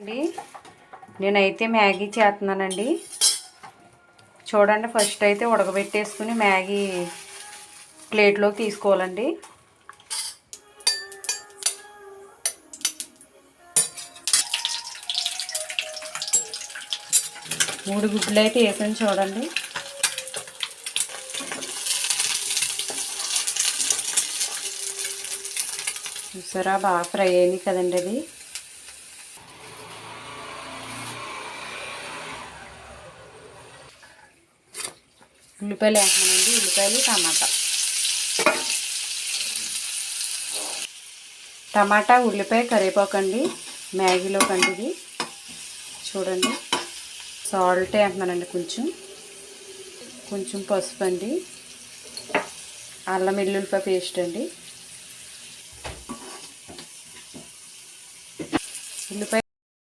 అండి నేనైతే మ్యాగీ చేస్తున్నానండి. చూడండి, ఫస్ట్ అయితే ఉడకబెట్టేసుకుని మ్యాగీ ప్లేట్లోకి తీసుకోవాలండి. మూడు గుడ్లు అయితే వేసాను చూడండి. చూసారా, బాగా ఫ్రై అయింది కదండి. అది ఉల్లిపాయలు వేసానండి. ఉల్లిపాయలు, టమాటా, ఉల్లిపాయ, కరివేపాకండి మ్యాగీలో కండి. చూడండి, సాల్ట్ వేస్తున్నానండి, కొంచెం పసుపు అండి, అల్లం వెల్లుల్లిపాయ పేస్ట్ అండి, ఉల్లిపాయ